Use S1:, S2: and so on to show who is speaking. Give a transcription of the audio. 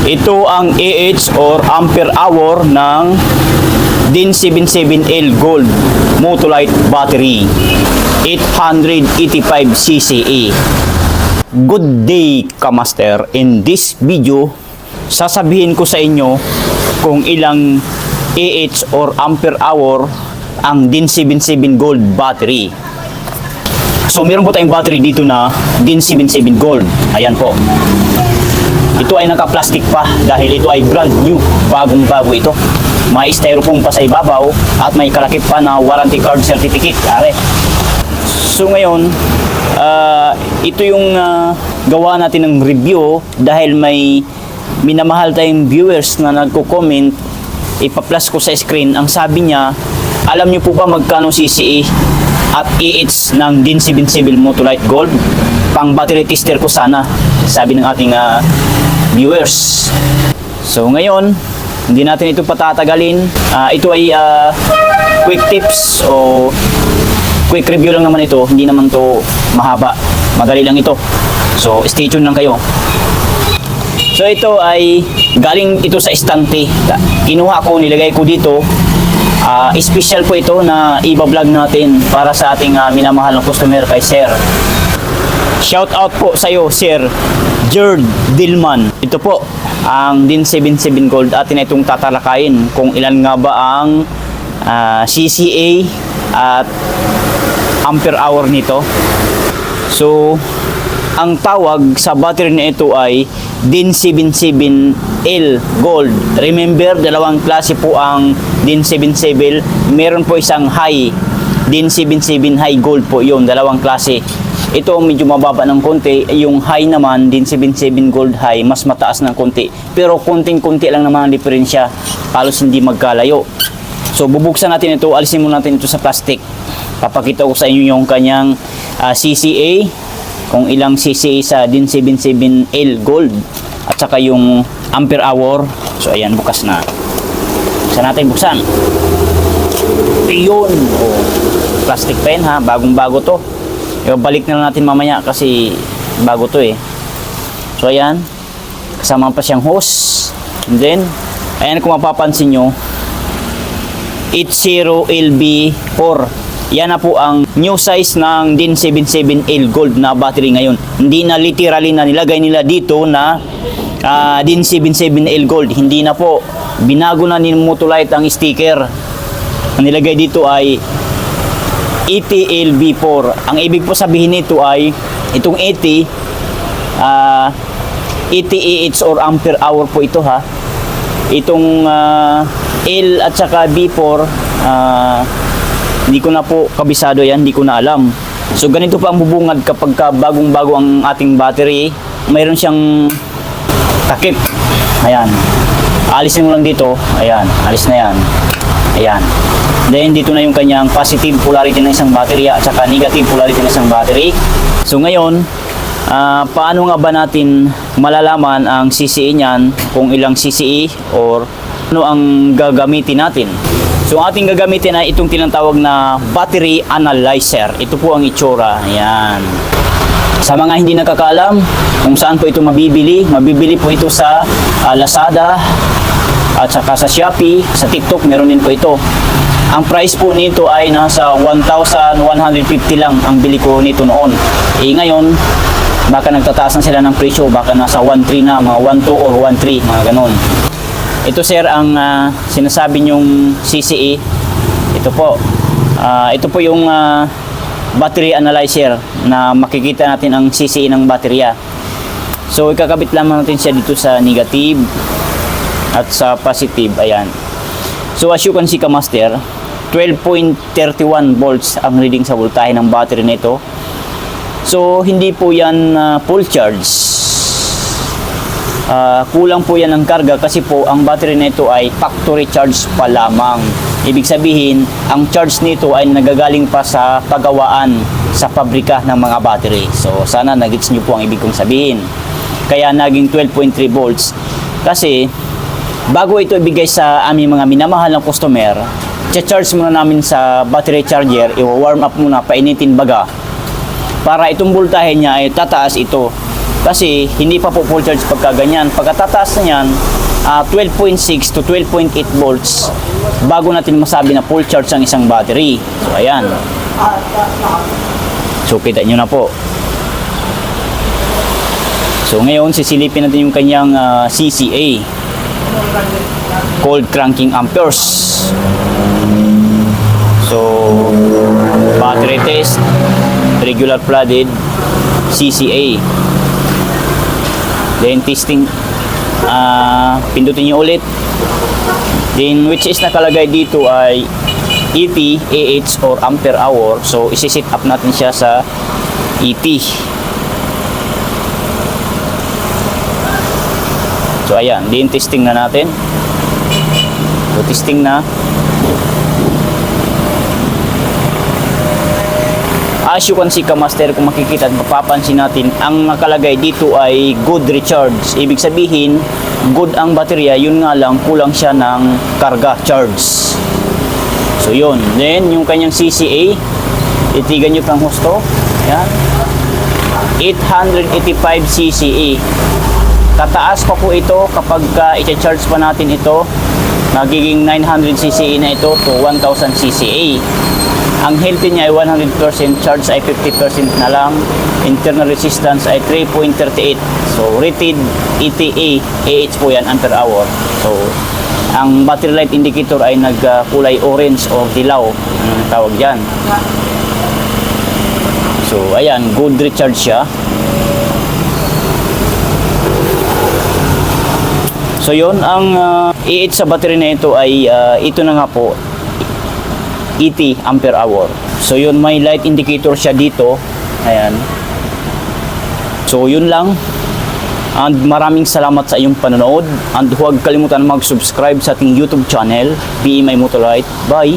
S1: Ito ang AH or ampere hour ng DIN 77L Gold Motolite Battery 885 CCE. Good day, Kamaster. In this video, sasabihin ko sa inyo kung ilang AH or ampere hour ang DIN 77 Gold Battery. So meron po tayong battery dito na DIN 77 Gold. Ayan po. Ito ay naka-plastic pa dahil ito ay brand new, bagong-bago ito. May styrofoam pa sa ibabaw at may kalakip pa na warranty card certificate. Are. So ngayon, ito yung gawa natin ng review dahil may minamahal tayong viewers na nagko-comment. Ipa-plus ko sa screen. Ang sabi niya, alam niyo po ba magkano CCE at AH ng DIN 77 Motolite Gold? Pang battery tester ko sana, sabi ng ating viewers. So ngayon, hindi natin ito patatagalin. Ito ay quick tips o quick review lang naman ito. Hindi naman to mahaba. Madali lang ito. So stay tuned lang kayo. So ito ay galing ito sa estante. Kinuha ko, nilagay ko dito. Special po ito na i-vlog natin para sa ating minamahal na customer kay Sir. Shout out po sa iyo, Sir Gerd Dilman. Ito po ang DIN 77 Gold. Atin na itong tatalakayin kung ilan nga ba ang CCA at ampere hour nito. So ang tawag sa battery na ito ay DIN 77L Gold. Remember, dalawang klase po ang DIN 77. Meron po isang high, DIN 77 High Gold po yun, dalawang klase. Ito medyo mababa ng konti, yung high naman, DIN 77 Gold High, mas mataas ng konti. Pero konting-konti lang naman ang diferensya, halos hindi magkalayo. So bubuksan natin ito, alisin muna natin ito sa plastic. Papakita ko sa inyo yung kanyang CCA, kung ilang CCA sa DIN 77L Gold at saka yung ampere hour. So ayan, bukas na. Saan natin buksan? Iyon. Oh, plastic pen ha, bagong-bago to. Balik na lang natin mamaya kasi bago to eh. So ayan, kasama pa siyang hose. And then, ayan kung mapapansin nyo, 80LB4. Yan na po ang new size ng DIN 77L Gold na battery ngayon. Hindi na literally na nilagay nila dito na DIN 77L Gold. Hindi na po. Binago na ni Motolite ang sticker. Ang nilagay dito ay 80LB4. Ang ibig po sabihin nito ay itong 80 AH or ampere hour po ito ha. Itong L at saka B4 hindi ko na po kabisado yan, hindi ko na alam. So ganito pa ang bubungad kapag bagong-bago ang ating battery. Mayroon siyang takip. Ayan. Alisin mo lang dito. Ayan, alis na yan. Ayan. Then dito na yung kanyang positive polarity ng isang battery at saka negative polarity ng isang battery. So ngayon, paano nga ba natin malalaman ang CCE niyan, kung ilang CCE or ano ang gagamitin natin? So ating gagamitin ay itong tinatawag na battery analyzer. Ito po ang itsura. Ayan. Sa mga hindi nakakaalam kung saan po ito mabibili po ito sa Lazada at saka sa Shopee, sa TikTok meron din po ito. Ang price po nito ay nasa 1,150 lang ang bili ko nito noon. Ngayon, baka nagtataas na sila ng presyo, baka nasa 1,3 na, mga 1,2 or 1,3, mga ganon. Ito sir ang sinasabi nyong CCE. Ito po yung battery analyzer na makikita natin ang CCE ng baterya. So ikakabit lamang natin siya dito sa negative at sa positive. Ayan. So as you can see, Kamaster, 12.31 volts ang reading sa voltahe ng battery nito. So hindi po yan full charge. Kulang po yan ng karga kasi po ang battery nito ay factory charge pa lamang. Ibig sabihin, ang charge nito ay nagagaling pa sa pagawaan sa pabrika ng mga battery. So sana nagets nyo po ang ibig kong sabihin. Kaya naging 12.3 volts. Kasi bago ito ibigay sa aming mga minamahal ng customer, charge muna namin sa battery charger, i-warm up muna, painitin baga, para itong voltahe niya ay tataas ito. Kasi hindi pa po full charge pagka ganyan. Pagkatataas na yan, 12.6 to 12.8 volts bago natin masabi na full charge ang isang battery. So ayan. So kita nyo na po. So ngayon sisilipin natin yung kanyang CCA, cold cranking amperes. So battery test, regular flooded, CCA. Then testing, pindutin nyo ulit. Then which is nakalagay dito ay ET, AH or ampere hour. So isi-set up natin siya sa ET. So ayan, din testing na natin. So testing na. As you can see Kamaster, kung makikita at mapapansin natin, ang nakalagay dito ay good recharge. Ibig sabihin, good ang baterya, yun nga lang, kulang siya ng karga, charge. So yun. Then, yung kanyang CCA, itigan nyo pang husto. Yan. 885 CCA. Tataas pa po ito kapag i-charge pa natin ito. Nagiging 900 CCA na ito to 1000 CCA. Ang healthy niya ay 100%, charge ay 50% na lang. Internal resistance ay 3.38. So rated ETA, AH po yan, ampere hour. So ang battery light indicator ay nagkulay orange o dilaw, ang tawag dyan. So ayan, good recharge siya. So yun, ang AH sa battery na ito ay ito na nga po, ET, ampere hour. So yun, may light indicator siya dito. Ayan. So yun lang. And maraming salamat sa iyong panonood. And huwag kalimutan mag-subscribe sa ating YouTube channel, BMI Motolite. Bye!